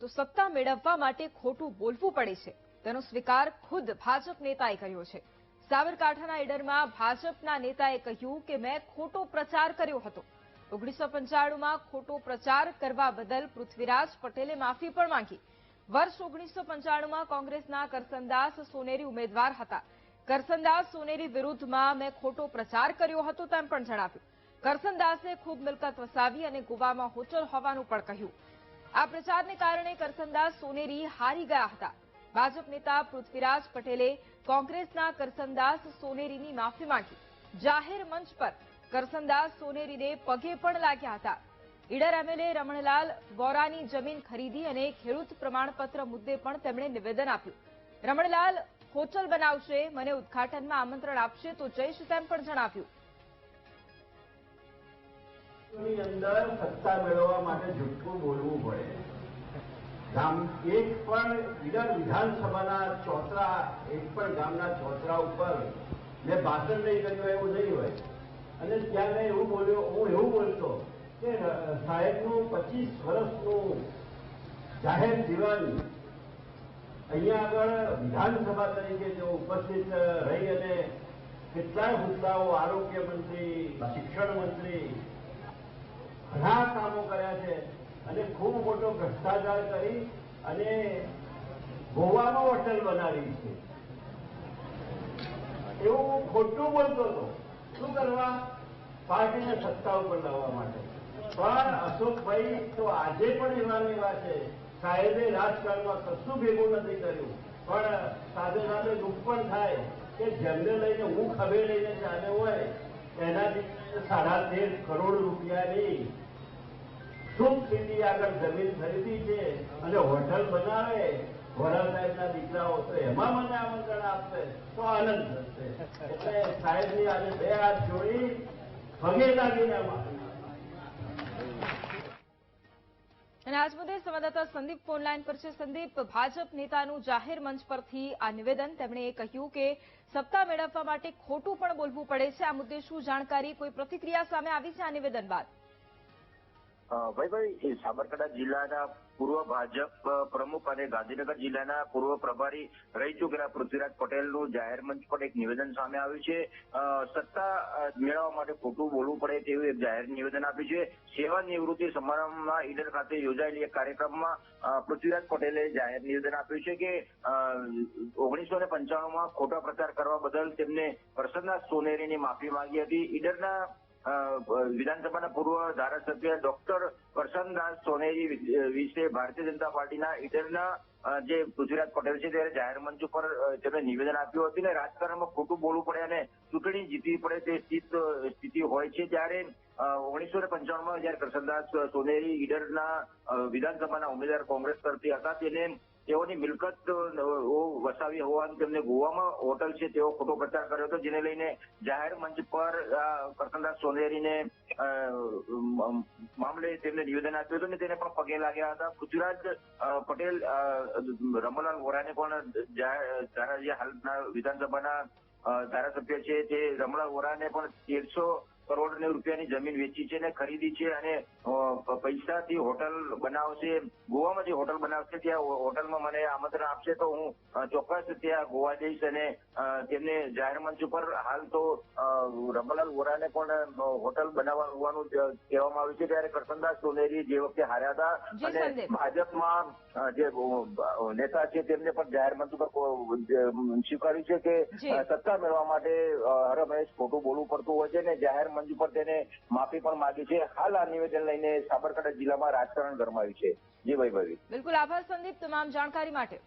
તો સત્તા મેળવવા માટે ખોટું બોલવું પડે છે, તેનો સ્વીકાર ખુદ ભાજપ નેતાએ કર્યો છે। સાબરકાંઠાના ઈડરમાં ભાજપના નેતાએ કહ્યું કે મેં ખોટો પ્રચાર કર્યો હતો। 1995માં ખોટો પ્રચાર કરવા બદલ પૃથ્વીરાજ પટેલે માફી પણ માંગી। વર્ષ 1995માં કોંગ્રેસના કરસનદાસ સોનેરી ઉમેદવાર હતા। કરસનદાસ સોનેરી વિરુદ્ધમાં મેં ખોટો પ્રચાર કર્યો હતો તેમ પણ જણાવ્યું। કરસનદાસે ખૂબ મિલકત વસાવી અને ગોવામાં હોટલ હોવાનું પણ કહ્યું। આ પ્રચારને કારણે કરસનદાસ સોનેરી હારી ગયા હતા। ભાજપ નેતા પૃથ્વીરાજ પટેલે કોંગ્રેસના કરસનદાસ સોનેરીની માફી માંગી। જાહેર મંચ પર કરસનદાસ સોનેરીને પગે પણ લાગ્યા હતા। ઈડર એમએલએ રમણલાલ વોરાની જમીન ખરીદી અને ખેડૂત પ્રમાણપત્ર મુદ્દે પણ તેમણે નિવેદન આપ્યું। રમણલાલ હોટલ બનાવશે, મને ઉદ્ઘાટનમાં આમંત્રણ આપશે તો જઈશ તેમ પણ જણાવ્યું। અંદર સત્તા મેળવવા માટે જૂઠું બોલવું પડે। એક પણ ઈડર વિધાનસભાના ચોતરા, એક પણ ગામના ચોતરા ઉપર મેં ભાષણ નહીં કર્યું એવું નહીં હોય। અને ત્યાં મેં એવું બોલ્યો, હું એવું બોલતો કે સાહેબનું 25 વર્ષનું જાહેર જીવન અહીંયા આગળ વિધાનસભા તરીકે જો ઉપસ્થિત રહી અને કેટલાય હોદ્દાઓ, આરોગ્ય મંત્રી, શિક્ષણ મંત્રી, ઘણા કામો કર્યા છે અને ખૂબ મોટો ભ્રષ્ટાચાર કરી અને ગોવામાં હોટલ બનાવી છે એવું ખોટું બોલતો હતો। શું કરવા? પાર્ટીને સત્તા ઉપર લાવવા માટે। પણ અશોકભાઈ તો આજે પણ એવા એવા છે। સાહેબે રાજકારણમાં કશું ભેગું નથી કર્યું, પણ સાથે સાથે દુઃખ પણ થાય કે જેમને લઈને હું ખભે લઈને ચાલ્યો હોય એનાથી 13.5 કરોડ રૂપિયાની સુખ સ્થિતિ આગળ જમીન ખરીદી છે અને હોટલ બનાવે વોરા સાહેબના દીકરાઓ, તો એમાં મને આમંત્રણ આપશે તો આનંદ થશે। એટલે સાહેબની આજે 2 હાથ જોડી પગે લાગીને અને આજ મુદ્દે સંવાદદાતા સંદીપ ફોનલાઈન પર છે। સંદીપ, ભાજપ નેતાનું જાહેર મંચ પરથી આ નિવેદન, તેમણે કહ્યું કે સત્તા મેળવવા માટે ખોટું પણ બોલવું પડે છે। આ મુદ્દે શું જાણકારી, કોઈ પ્રતિક્રિયા સામે આવી છે આ નિવેદન બાદ? ભાઈ સાબરકાંઠા જિલ્લાના પૂર્વ ભાજપ પ્રમુખ અને ગાંધીનગર જિલ્લાના પૂર્વ પ્રભારી રહી ચૂકેલા પૃથ્વીરાજ પટેલનું જાહેર મંચ પર એક નિવેદન સામે આવ્યું છે। સત્તા મેળવવા માટે ખોટું બોલવું પડે તેવું એક જાહેર નિવેદન આપ્યું છે। સેવા નિવૃત્તિ સમારંભમાં ઈડર ખાતે યોજાયેલી એક કાર્યક્રમમાં પૃથ્વીરાજ પટેલે જાહેર નિવેદન આપ્યું છે કે 1995માં ખોટા પ્રચાર કરવા બદલ તેમને કરસનદાસ સોનેરીની માફી માંગી હતી। ઈડરના વિધાનસભાના પૂર્વ ધારાસભ્ય ડોક્ટર કરસનદાસ સોનેરી વિશે ભારતીય જનતા પાર્ટીના ઈડરના જે પૃથ્વીરાજ પટેલ છે ત્યારે જાહેર મંચ ઉપર તેમણે નિવેદન આપ્યું હતું ને રાજકારણમાં ખોટું બોલવું પડે અને ચૂંટણી જીતવી પડે તે સ્થિતિ હોય છે। ત્યારે 1995માં જયારે કરસનદાસ સોનેરી ઈડરના વિધાનસભાના ઉમેદવાર કોંગ્રેસ તરફથી હતા, તેઓની મિલકત વસાવી હોવાનું તેમને ગોવામાં હોટલ છે તેવો ખોટો પ્રચાર કર્યો હતો, જેને લઈને જાહેર મંચ પર કરસનદાસ સોનેરીને મામલે તેમને નિવેદન આપ્યું હતું ને તેને પણ પગે લાગ્યા હતા। પૃથ્વીરાજ પટેલ રમણલાલ વોરાને પણ હાલના વિધાનસભાના ધારાસભ્ય છે તે રમણલાલ વોરાને પણ 1300 કરોડ રૂપિયાની જમીન વેચી છે અને ખરીદી છે અને પૈસાથી હોટલ બનાવશે, ગોવામાં જે હોટલ બનાવશે ત્યાં હોટલમાં મને આમંત્રણ આપશે તો હું ચોક્કસ ત્યાં ગોવા જઈશ અને તેમને જાહેર મંચ ઉપર હાલ તો રમણલાલ વોરાને પણ હોટલ બનાવવા હોવાનું કહેવામાં આવ્યું છે। ત્યારે કરસનદાસ સોનેરી જે વખતે હાર્યા હતા અને ભાજપમાં જે નેતા છે તેમને પણ જાહેર મંચ ઉપર સ્વીકાર્યું છે કે સત્તા મેળવવા માટે હરહંમેશ ખોટું બોલવું પડતું હોય છે અને જાહેર મંચ ઉપર તેને માફી પણ માંગી છે। હાલ આ નિવેદન લઈને સાબરકાંઠા જિલ્લામાં રાજકારણ ગરમાયું છે। જી ભાઈ। બિલકુલ, આભાર સંદીપ તમામ જાણકારી માટે।